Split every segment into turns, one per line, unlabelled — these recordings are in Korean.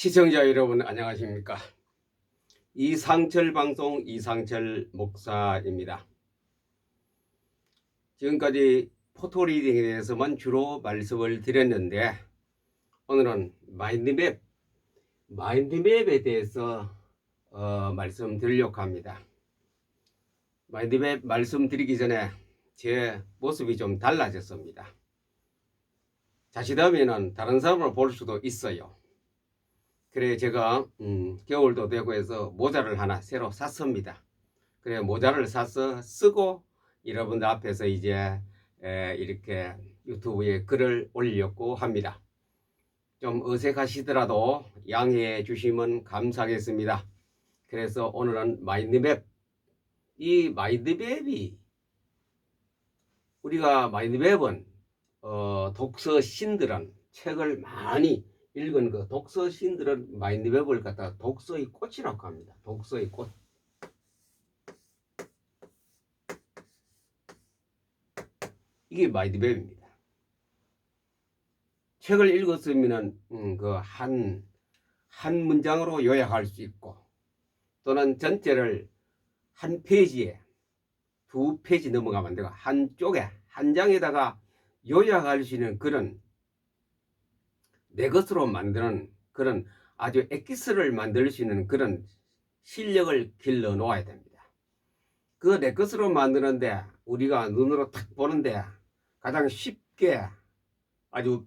시청자 여러분 안녕하십니까? 이상철 방송 이상철 목사입니다. 지금까지 포토리딩에 대해서만 주로 말씀을 드렸는데 오늘은 마인드맵에 대해서 말씀드리려고 합니다. 마인드맵 말씀드리기 전에 제 모습이 좀 달라졌습니다. 자칫하면 다른 사람으로 볼 수도 있어요. 그래 제가 겨울도 되고 해서 모자를 하나 새로 샀습니다. 그래 모자를 사서 쓰고 여러분들 앞에서 이제 이렇게 유튜브에 글을 올리려고 합니다. 좀 어색하시더라도 양해해 주시면 감사하겠습니다. 그래서 오늘은 마인드맵, 이 마인드맵이 우리가 마인드맵은 독서신들은 책을 많이 읽은 그 독서신들은 마인드맵을 갖다가 독서의 꽃이라고 합니다. 독서의 꽃. 이게 마인드맵입니다. 책을 읽었으면은 그 한 문장으로 요약할 수 있고 또는 전체를 한 페이지에 두 페이지 넘어가면 안 되고 한쪽에 한 장에다가 요약할 수 있는 그런 내 것으로 만드는 그런 아주 엑기스를 만들 수 있는 그런 실력을 길러 놓아야 됩니다. 그 내 것으로 만드는데 우리가 눈으로 딱 보는데 가장 쉽게 아주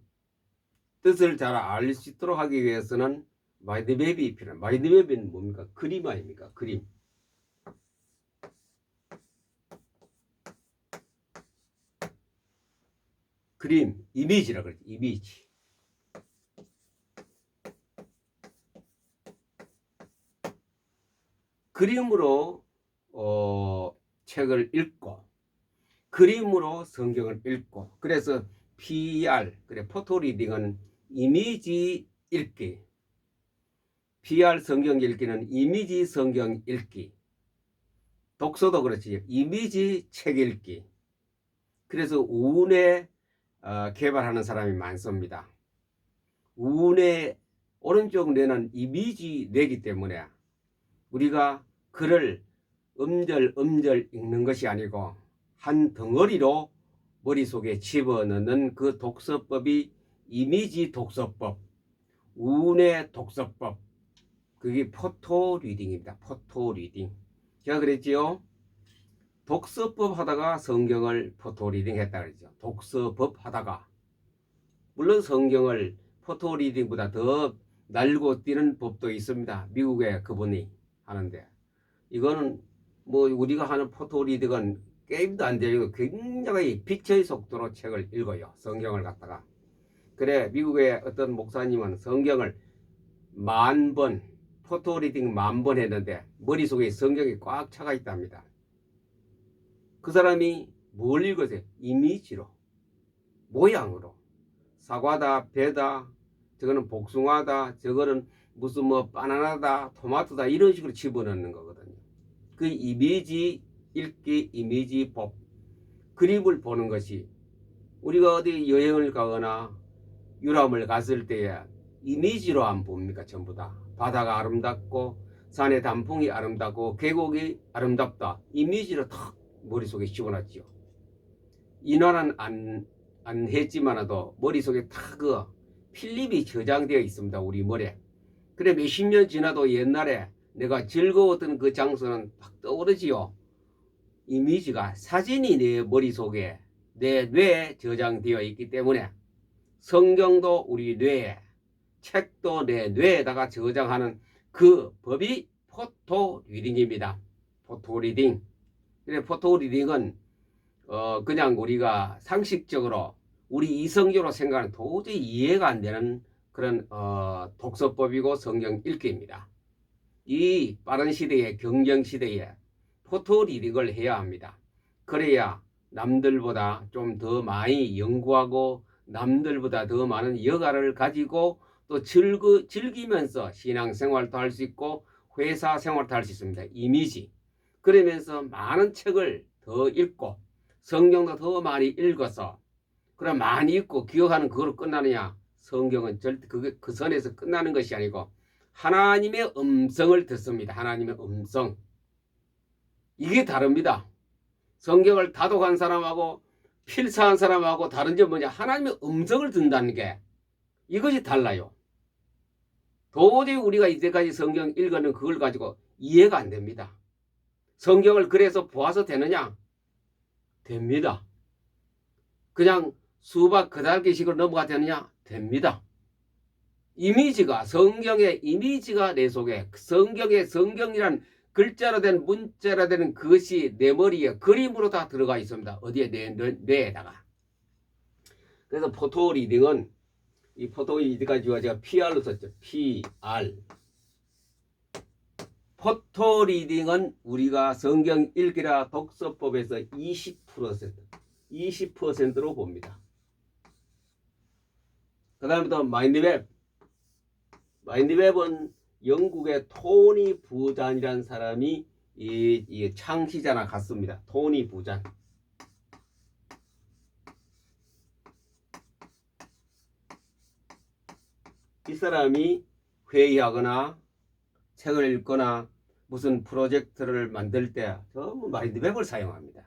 뜻을 잘 알 수 있도록 하기 위해서는 마인드맵이 필요합니다. 마인드맵은 뭡니까? 그림 아닙니까? 그림. 그림, 이미지라 그러지. 이미지. 그림으로 책을 읽고 그림으로 성경을 읽고 그래서 PR 그래 포토리딩은 이미지 읽기, PR 성경 읽기는 이미지 성경 읽기, 독서도 그렇지 이미지 책 읽기. 그래서 우뇌 개발하는 사람이 많습니다. 우뇌 오른쪽 뇌는 이미지 뇌이기 때문에 우리가 글을 음절 읽는 것이 아니고 한 덩어리로 머릿속에 집어넣는 그 독서법이 이미지 독서법, 우뇌 독서법, 그게 포토리딩입니다. 포토리딩. 제가 그랬지요. 독서법 하다가 성경을 포토리딩 했다 그랬죠. 독서법 하다가. 물론 성경을 포토리딩보다 더 날고 뛰는 법도 있습니다. 미국의 그분이 하는데 이거는 뭐 우리가 하는 포토리딩은 게임도 안 되고 굉장히 빛의 속도로 책을 읽어요. 성경을 갖다가. 그래 미국의 어떤 목사님은 성경을 10,000번 포토리딩 10,000번 했는데 머릿속에 성경이 꽉 차가 있답니다. 그 사람이 뭘 읽으세요? 이미지로, 모양으로. 사과다, 배다, 저거는 복숭아다, 저거는 무슨 뭐 바나나다, 토마토다 이런 식으로 집어넣는 거거든요. 그 이미지 읽기, 이미지 법, 그림을 보는 것이 우리가 어디 여행을 가거나 유람을 갔을 때에 이미지로 안 봅니까? 전부 다 바다가 아름답고 산의 단풍이 아름답고 계곡이 아름답다. 이미지로 탁 머릿속에 집어넣지요. 인화는 안 했지만도 머릿속에 탁 그 필름이 저장되어 있습니다. 우리 머리에. 그래 몇십 년 지나도 옛날에 내가 즐거웠던 그 장소는 탁 떠오르지요. 이미지가 사진이 내 머릿속에 내 뇌에 저장되어 있기 때문에 성경도 우리 뇌에 책도 내 뇌에다가 저장하는 그 법이 포토리딩입니다. 포토리딩. 그래 포토리딩은 그냥 우리가 상식적으로 우리 이성적으로 생각하는 도저히 이해가 안 되는 그런 독서법이고 성경 읽기입니다. 이 빠른 시대에 경쟁 시대에 포토리딩을 해야 합니다. 그래야 남들보다 좀 더 많이 연구하고 남들보다 더 많은 여가를 가지고 또 즐기면서 신앙생활도 할 수 있고 회사 생활도 할 수 있습니다. 이미지. 그러면서 많은 책을 더 읽고 성경도 더 많이 읽어서 그럼 많이 읽고 기억하는 그걸로 끝나느냐? 성경은 절대 그 선에서 끝나는 것이 아니고 하나님의 음성을 듣습니다. 하나님의 음성. 이게 다릅니다. 성경을 다독한 사람하고 필사한 사람하고 다른 점은 뭐냐? 하나님의 음성을 듣는다는 게 이것이 달라요. 도저히 우리가 이제까지 성경 읽어는 그걸 가지고 이해가 안 됩니다. 성경을 그래서 보아서 되느냐? 됩니다. 그냥 수박 그달기식으로 넘어가 되느냐? 됩니다. 이미지가, 성경의 이미지가 내 속에, 성경이란 글자로 된 문자로 되는 그것이 내 머리에 그림으로 다 들어가 있습니다. 어디에? 뇌에다가. 그래서 포토 리딩은, 이 포토 리딩까지 제가 PR로 썼죠. PR. 포토 리딩은 우리가 성경 읽기라 독서법에서 20%로 봅니다. 그 다음에 또 마인드맵. 마인드맵은 영국의 토니 부잔이라는 사람이 이 창시자나 같습니다. 토니 부잔. 이 사람이 회의하거나 책을 읽거나 무슨 프로젝트를 만들 때 전부 마인드맵을 사용합니다.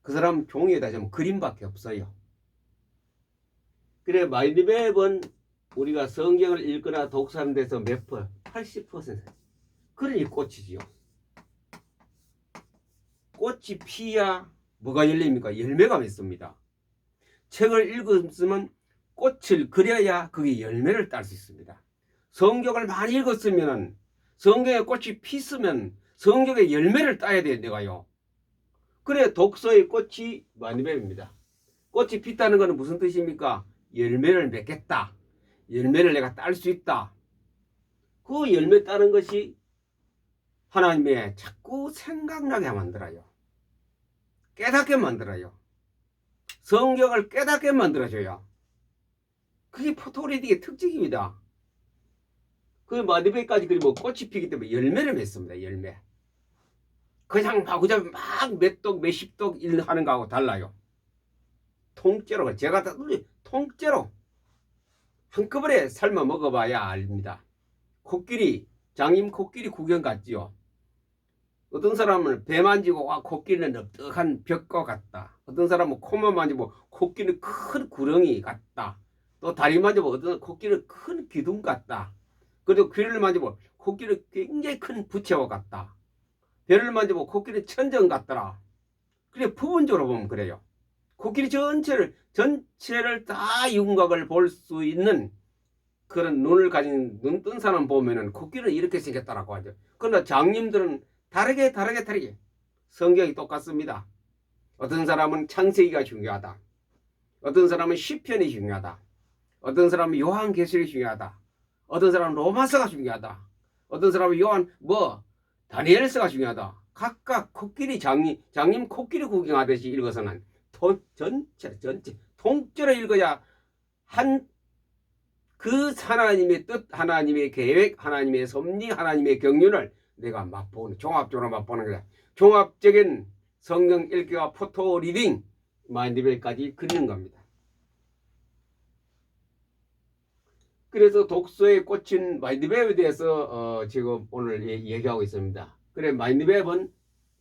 그 사람 종이에다 좀 그림밖에 없어요. 그래 마인드맵은 우리가 성경을 읽거나 독서하는 데서 몇 퍼? 80%. 그러니 꽃이지요. 꽃이 피야 뭐가 열립니까? 열매가 맺습니다. 책을 읽었으면 꽃을 그려야 그게 열매를 딸 수 있습니다. 성경을 많이 읽었으면 성경에 꽃이 피으면 성경의 열매를 따야 돼요. 내가요. 그래 독서의 꽃이 마인드맵입니다. 꽃이 피다는 것은 무슨 뜻입니까? 열매를 맺겠다. 열매를 내가 딸 수 있다. 그 열매 따는 것이 하나님의 자꾸 생각나게 만들어요. 깨닫게 만들어요. 성경을 깨닫게 만들어줘요. 그게 포토리딩의 특징입니다. 그 마디베까지 그리고 꽃이 피기 때문에 열매를 맺습니다. 열매. 그냥 막 몇 독, 몇십 독 하는 거하고 달라요. 통째로. 제가 다 통째로. 한꺼번에 삶아 먹어봐야 압니다. 코끼리, 장님 코끼리 구경 갔지요. 어떤 사람은 배 만지고 와 코끼리는 넓적한 벽과 같다. 어떤 사람은 코만 만지고 코끼리는 큰 구렁이 같다. 또 다리 만지고 어떤 코끼리는 큰 기둥 같다. 그리고 귀를 만지고 코끼리는 굉장히 큰 부채와 같다. 배를 만지고 코끼리는 천정 같더라. 그래 부분적으로 보면 그래요. 코끼리 전체를 다 윤곽을 볼 수 있는 그런 눈을 가진 눈 뜬 사람 보면은 코끼리는 이렇게 생겼다라고 하죠. 그러나 장님들은 다르게 성경이 똑같습니다. 어떤 사람은 창세기가 중요하다. 어떤 사람은 시편이 중요하다. 어떤 사람은 요한계시록이 중요하다. 어떤 사람은 로마서가 중요하다. 어떤 사람은 다니엘서가 중요하다. 각각 코끼리 장님 코끼리 구경하듯이 읽어서는 전체 통째로 읽어야 그 하나님의 뜻, 하나님의 계획, 하나님의 섭리, 하나님의 경륜을 내가 맛보는, 종합적으로 맛보는 거야. 종합적인 성경 읽기와 포토 리딩, 마인드맵까지 그리는 겁니다. 그래서 독서에 꽂힌 마인드맵에 대해서 지금 오늘 얘기하고 있습니다. 그래 마인드맵은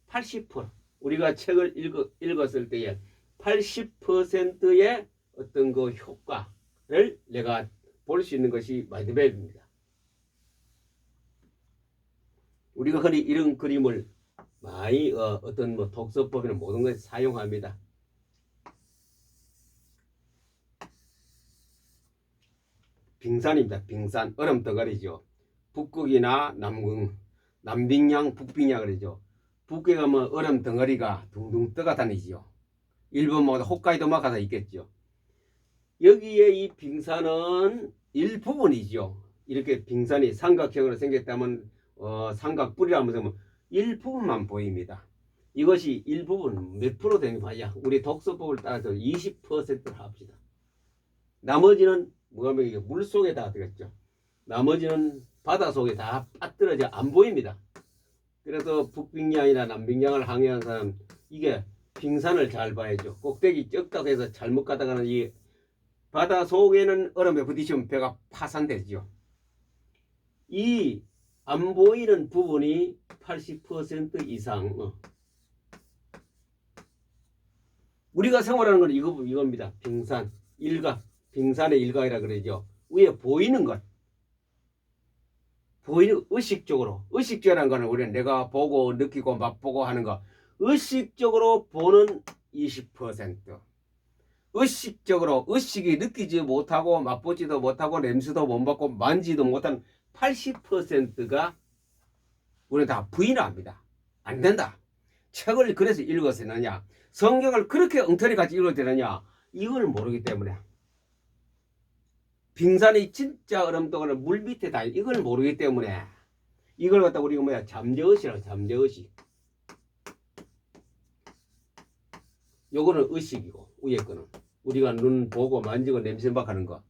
80% 우리가 책을 읽었을 때에 80%의 어떤 그 효과를 내가 볼 수 있는 것이 마인드맵입니다. 우리가 흔히 이런 그림을 많이 어떤 독서법이나 모든 것에 사용합니다. 빙산입니다. 빙산 얼음 덩어리죠. 북극이나 남빙양, 북빙양 그러죠. 북극에 가면 얼음 덩어리가 둥둥 떠가 다니죠. 일본 홋카이도만 가서 있겠죠. 여기에 이 빙산은 일부분이죠. 이렇게 빙산이 삼각형으로 생겼다면 삼각뿔이라면서 일부분만 보입니다. 이것이 일부분 몇 프로 되는 거야? 우리 독서법을 따라서 20%를 합시다. 나머지는 물속에 다 들어갔죠. 나머지는 바다 속에 다 빠뜨려져 안 보입니다. 그래서 북빙양이나 남빙양을 항해한 사람 이게 빙산을 잘 봐야죠. 꼭대기 적다고 해서 잘못 가다가는 이 바다 속에는 얼음에 부딪히면 배가 파산되죠. 이 안 보이는 부분이 80% 이상. 우리가 생활하는 건 이겁니다. 빙산, 일각, 빙산의 일각이라 그러죠. 위에 보이는 것, 보이는 의식적으로, 의식적이라는 거는 우리는 내가 보고 느끼고 맛보고 하는 거, 의식적으로 보는 20%, 의식적으로 의식이 느끼지 못하고 맛보지도 못하고 냄새도 못 맡고 만지도 못하는 80%가 우리는 다 부인합니다. 안 된다. 책을 그래서 읽어서 되느냐, 성경을 그렇게 엉터리같이 읽어도 되느냐, 이걸 모르기 때문에, 빙산이 진짜 얼음덩어리 물 밑에 다 이걸 모르기 때문에 이걸 갖다 우리가 뭐야, 잠재의식이라고. 잠재의식. 요거는 의식이고, 위에 거는 우리가 눈 보고 만지고 냄새 맡하는 거.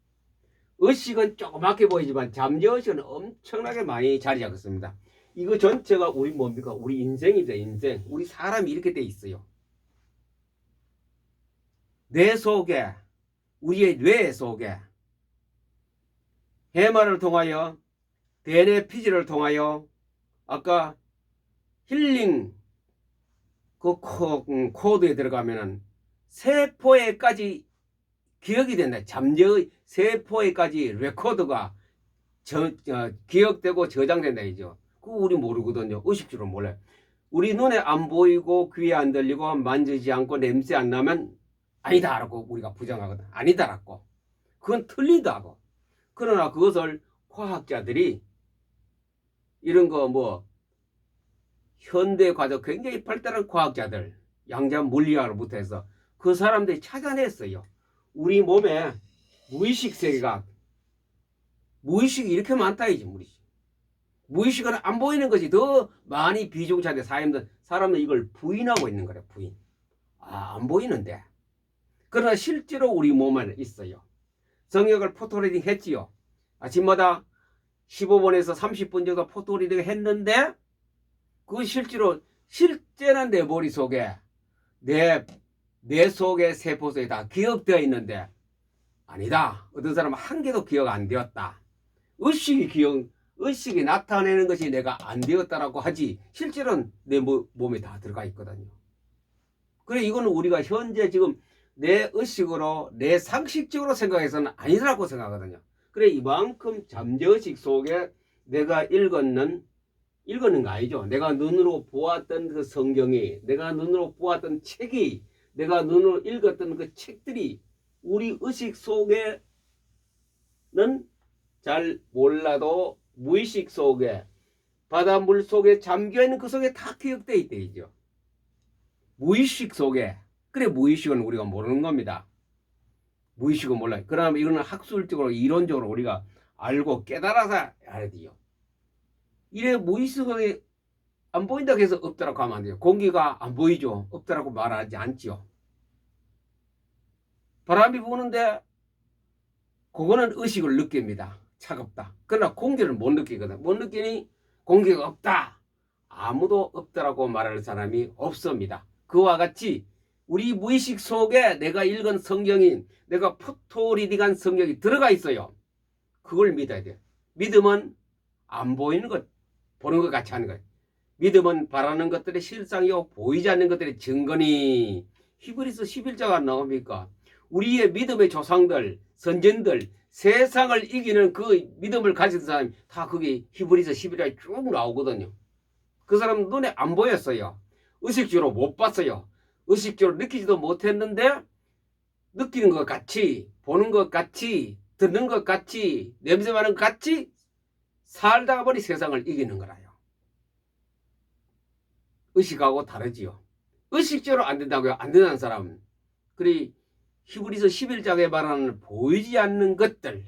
의식은 조그맣게 보이지만 잠재의식은 엄청나게 많이 자리 잡았습니다. 이거 전체가 우리 뭡니까? 우리 인생입니다. 인생. 우리 사람이 이렇게 돼 있어요. 뇌 속에, 우리의 뇌 속에 해마를 통하여, DNA 피지를 통하여, 아까 힐링 그 코드에 들어가면은 세포에까지 기억이 된다. 잠재의 세포에까지 레코드가 기억되고 저장된다 이죠. 그거 우리 모르거든요. 의식적으로 몰라요. 우리 눈에 안 보이고 귀에 안 들리고 만지지 않고 냄새 안 나면 아니다라고 우리가 부정하거든. 아니다라고. 그건 틀리다고. 그러나 그것을 과학자들이 이런 거 뭐 현대 과학 굉장히 발달한 과학자들, 양자 물리학으로부터 해서 그 사람들이 찾아냈어요. 우리 몸에 무의식 세계가, 무의식이 이렇게 많다 이지. 무의식은 안 보이는 것이 더 많이 비중차대. 사람들 이걸 부인하고 있는 거래. 부인. 안 보이는데. 그러나 실제로 우리 몸에 있어요. 성역을 포토리딩 했지요. 아침마다 15분에서 30분 정도 포토리딩 했는데, 그 실제는 내 머릿속에, 내 속의 세포 속에 다 기억되어 있는데, 아니다. 어떤 사람은 한 개도 기억 안 되었다. 의식이 나타내는 것이 내가 안 되었다라고 하지, 실제로는 내 몸에 다 들어가 있거든요. 그래, 이거는 우리가 현재 지금 내 의식으로, 내 상식적으로 생각해서는 아니라고 생각하거든요. 그래, 이만큼 잠재의식 속에 내가 읽었는 거 아니죠. 내가 눈으로 보았던 그 성경이, 내가 눈으로 보았던 책이, 내가 눈으로 읽었던 그 책들이 우리 의식 속에는 잘 몰라도 무의식 속에, 바닷물 속에 잠겨있는 그 속에 다 기억되어 있대죠. 무의식 속에. 그래, 무의식은 우리가 모르는 겁니다. 무의식은 몰라요. 그러나 이거는 학술적으로, 이론적으로 우리가 알고 깨달아서 해야 돼요. 이래 무의식에 안 보인다고 해서 없다라고 하면 안 돼요. 공기가 안 보이죠. 없다라고 말하지 않지요. 바람이 부는데 그거는 의식을 느낍니다. 차갑다. 그러나 공기를 못 느끼거든. 못 느끼니 공기가 없다. 아무도 없다라고 말할 사람이 없습니다. 그와 같이 우리 무의식 속에 내가 읽은 성경이, 내가 포토리딩한 성경이 들어가 있어요. 그걸 믿어야 돼요. 믿음은 안 보이는 것, 보는 것 같이 하는 거예요. 믿음은 바라는 것들의 실상이요, 보이지 않는 것들의 증거니. 히브리서 11자가 나옵니까? 우리의 믿음의 조상들, 선전들, 세상을 이기는 그 믿음을 가진 사람이 다 그게 히브리서 11자에 쭉 나오거든요. 그 사람 눈에 안 보였어요. 의식적으로 못 봤어요. 의식적으로 느끼지도 못했는데 느끼는 것 같이, 보는 것 같이, 듣는 것 같이, 냄새 맡는 것 같이 살다가 보니 세상을 이기는 거라요. 의식하고 다르지요. 의식적으로 안 된다고요. 안 된다는 사람은. 그리 히브리서 11장에 말하는 보이지 않는 것들,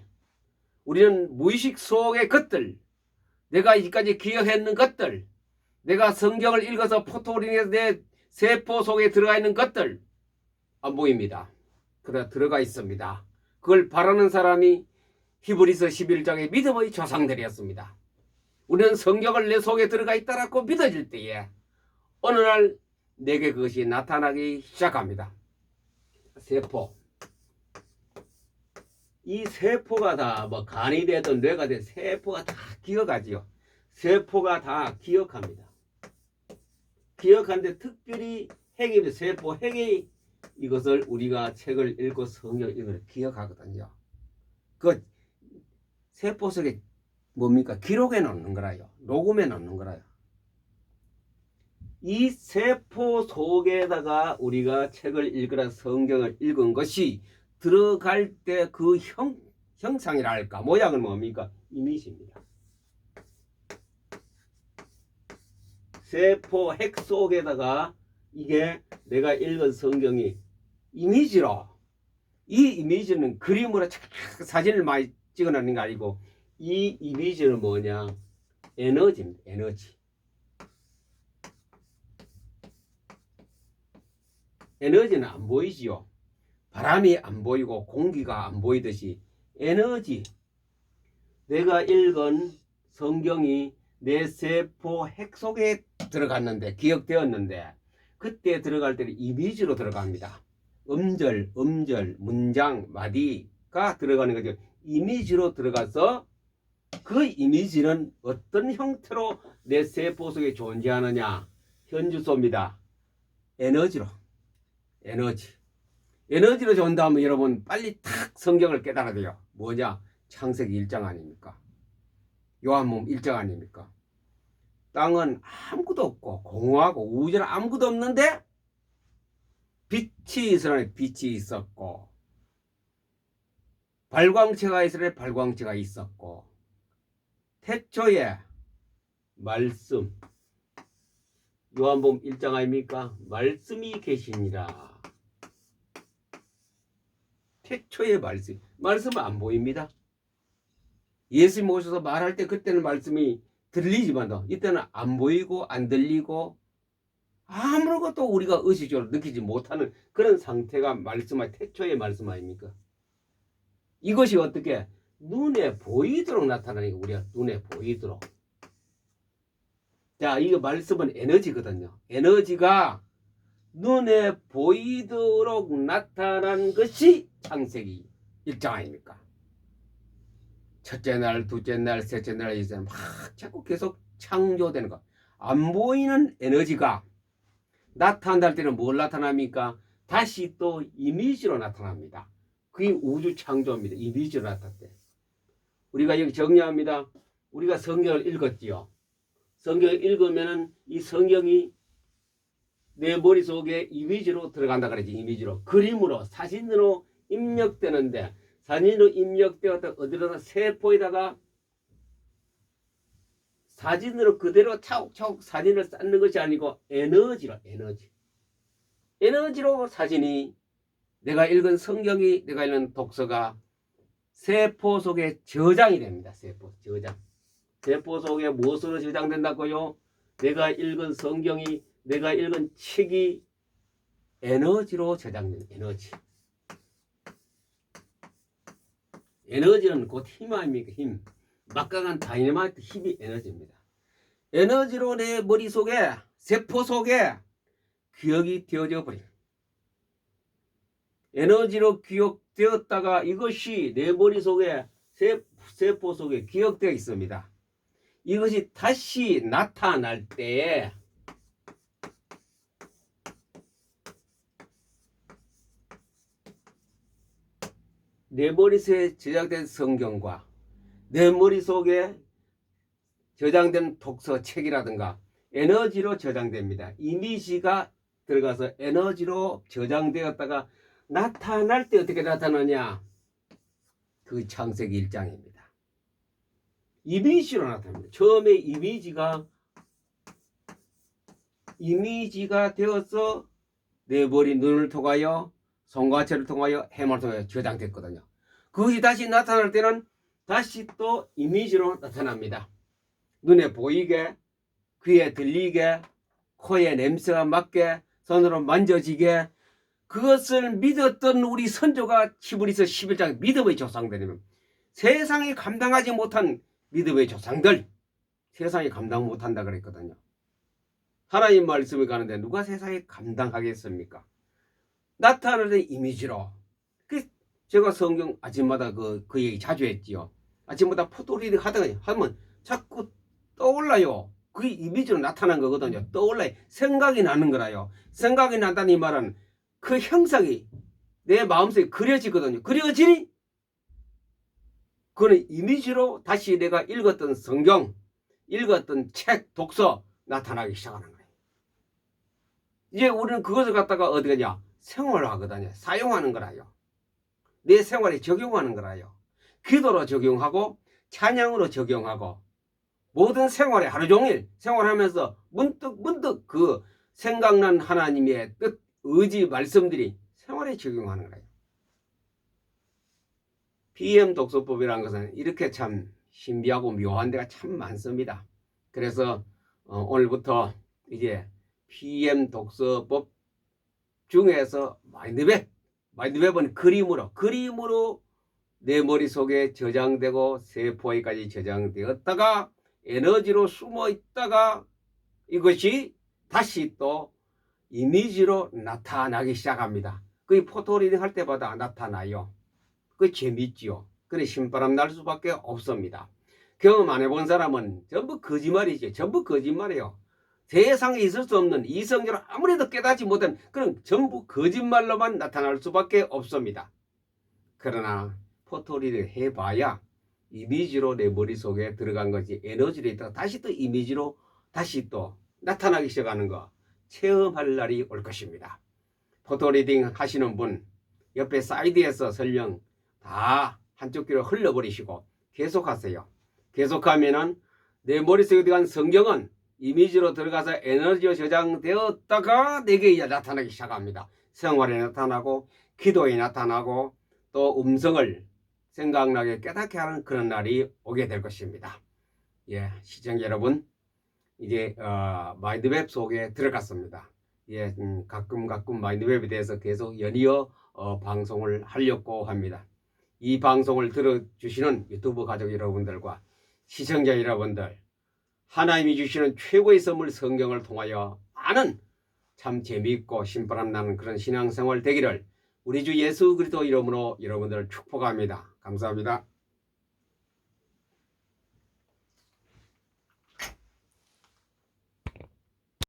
우리는 무의식 속의 것들, 내가 이까지 기억했는 것들, 내가 성경을 읽어서 포토링해서 내 세포 속에 들어가 있는 것들 안 보입니다. 그러나 들어가 있습니다. 그걸 바라는 사람이 히브리서 11장의 믿음의 조상들이었습니다. 우리는 성경을 내 속에 들어가 있다라고 믿어질 때에 어느 날 내게 그것이 나타나기 시작합니다. 세포. 이 세포가 다 뭐 간이 되든 뇌가 되든 세포가 다 기억하지요. 세포가 다 기억합니다. 기억하는데 특별히 행위, 세포 행위, 이것을 우리가 책을 읽고 성경을 읽고 기억하거든요. 그 세포 속에 뭡니까? 기록해 놓는 거라요. 녹음해 놓는 거라요. 이 세포 속에다가 우리가 책을 읽거나 성경을 읽은 것이 들어갈 때 그 형상이랄까 모양은 뭡니까? 이미지입니다. 세포 핵 속에다가 이게 내가 읽은 성경이 이미지로, 이 이미지는 그림으로 사진을 많이 찍어놓는 게 아니고 이 이미지는 뭐냐? 에너지입니다. 에너지. 에너지는 안 보이지요. 바람이 안 보이고 공기가 안 보이듯이 에너지, 내가 읽은 성경이 내 세포 핵 속에 들어갔는데, 기억되었는데, 그때 들어갈 때는 이미지로 들어갑니다. 음절, 문장, 마디가 들어가는 거죠. 이미지로 들어가서 그 이미지는 어떤 형태로 내 세포 속에 존재하느냐? 현주소입니다. 에너지로. 에너지로 존재하면 여러분 빨리 탁 성경을 깨달아야 돼요. 뭐냐? 창세기 1장 아닙니까? 요한복음 1장 아닙니까? 땅은 아무것도 없고 공허하고 우주는 아무것도 없는데 빛이 있으라니 빛이 있었고, 발광체가 있으라니 발광체가 있었고, 태초에 말씀, 요한복음 1장 아닙니까? 말씀이 계시니라. 태초에 말씀은 안 보입니다. 예수님 오셔서 말할 때 그때는 말씀이 들리지만도 이때는 안 보이고 안 들리고 아무것도 우리가 의식적으로 느끼지 못하는 그런 상태가 말씀의 태초의 말씀 아닙니까? 이것이 어떻게 눈에 보이도록 나타나니까 우리가 눈에 보이도록. 자, 이거 말씀은 에너지거든요. 에너지가 눈에 보이도록 나타난 것이 창세기 1장 아닙니까? 첫째 날, 둘째 날, 셋째 날, 이제 막 자꾸 계속 창조되는 거. 안 보이는 에너지가 나타날 때는 뭘 나타납니까? 다시 또 이미지로 나타납니다. 그게 우주 창조입니다. 이미지로 나타날 때. 우리가 여기 정리합니다. 우리가 성경을 읽었지요. 성경을 읽으면은 이 성경이 내 머릿속에 이미지로 들어간다 그러지. 이미지로. 그림으로, 사진으로 입력되는데, 사진으로 입력되었다 어디로나 세포에다가 사진으로 그대로 차곡차곡 사진을 쌓는 것이 아니고 에너지로, 에너지로 사진이, 내가 읽은 성경이, 내가 읽은 독서가 세포 속에 저장이 됩니다. 세포 속에 무엇으로 저장된다고요? 내가 읽은 성경이, 내가 읽은 책이 에너지로 저장된 에너지. 에너지는 곧 힘 아닙니까? 힘. 막강한 다이너마이트 힘이 에너지입니다. 에너지로 내 머릿속에, 세포 속에 기억이 되어져 버립니다. 에너지로 기억되었다가 이것이 내 머릿속에, 세포 속에 기억되어 있습니다. 이것이 다시 나타날 때에 내 머릿속에 저장된 성경과 내 머릿속에 저장된 독서 책이라든가 에너지로 저장됩니다. 이미지가 들어가서 에너지로 저장되었다가 나타날 때 어떻게 나타나냐? 그 창세기 1장입니다. 이미지로 나타납니다. 처음에 이미지가 되어서 내 머리, 눈을 통하여, 손과체를 통하여, 해마를 통하여 저장됐거든요. 그것이 다시 나타날 때는 다시 또 이미지로 나타납니다. 눈에 보이게, 귀에 들리게, 코에 냄새가 맡게, 손으로 만져지게, 그것을 믿었던 우리 선조가 히브리서 11장 믿음의 조상들이면 세상이 감당하지 못한 믿음의 조상들, 세상이 감당 못한다 그랬거든요. 하나님 말씀이 가는데 누가 세상에 감당하겠습니까? 나타나는 이미지로. 제가 성경 아침마다 그 얘기 자주 했지요. 아침마다 포토리딩 하면 자꾸 떠올라요. 그게 이미지로 나타난 거거든요. 떠올라요. 생각이 나는 거라요. 생각이 난다는 이 말은 그 형상이 내 마음속에 그려지거든요. 그려지니 그거는 이미지로 다시 내가 읽었던 성경, 읽었던 책, 독서 나타나기 시작하는 거예요. 이제 우리는 그것을 갖다가 어디 가냐? 생활하거든요. 사용하는 거라요. 내 생활에 적용하는 거라요. 기도로 적용하고 찬양으로 적용하고 모든 생활에 하루 종일 생활하면서 문득 그 생각난 하나님의 뜻, 의지, 말씀들이 생활에 적용하는 거예요. PM 독서법이라는 것은 이렇게 참 신비하고 묘한 데가 참 많습니다. 그래서 오늘부터 이제 PM 독서법 중에서 마인드맵은 그림으로 내 머릿속에 저장되고 세포에까지 저장되었다가 에너지로 숨어 있다가 이것이 다시 또 이미지로 나타나기 시작합니다. 그게 포토리딩 할 때마다 나타나요. 그 재밌지요. 그래 신바람 날 수밖에 없습니다. 경험 안 해본 사람은 전부 거짓말이지. 전부 거짓말이에요. 세상에 있을 수 없는 이성적으로 아무래도 깨닫지 못한 그런 전부 거짓말로만 나타날 수밖에 없습니다. 그러나 포토리딩 해봐야 이미지로 내 머릿속에 들어간 것이 에너지로 있다가 다시 또 이미지로 다시 또 나타나기 시작하는 거 체험할 날이 올 것입니다. 포토리딩 하시는 분 옆에 사이드에서 설령 다 한쪽 귀로 흘려버리시고 계속하세요. 계속하면은 내 머릿속에 들어간 성경은 이미지로 들어가서 에너지로 저장되었다가 내게 이제 나타나기 시작합니다. 생활에 나타나고 기도에 나타나고 또 음성을 생각나게 깨닫게 하는 그런 날이 오게 될 것입니다. 예, 시청자 여러분 이제 마인드맵 속에 들어갔습니다. 예, 가끔 마인드맵에 대해서 계속 연이어 방송을 하려고 합니다. 이 방송을 들어주시는 유튜브 가족 여러분들과 시청자 여러분들 하나님이 주시는 최고의 선물 성경을 통하여 많은 참 재미있고 신바람 나는 그런 신앙생활 되기를 우리 주 예수 그리스도 이름으로 여러분들을 축복합니다. 감사합니다.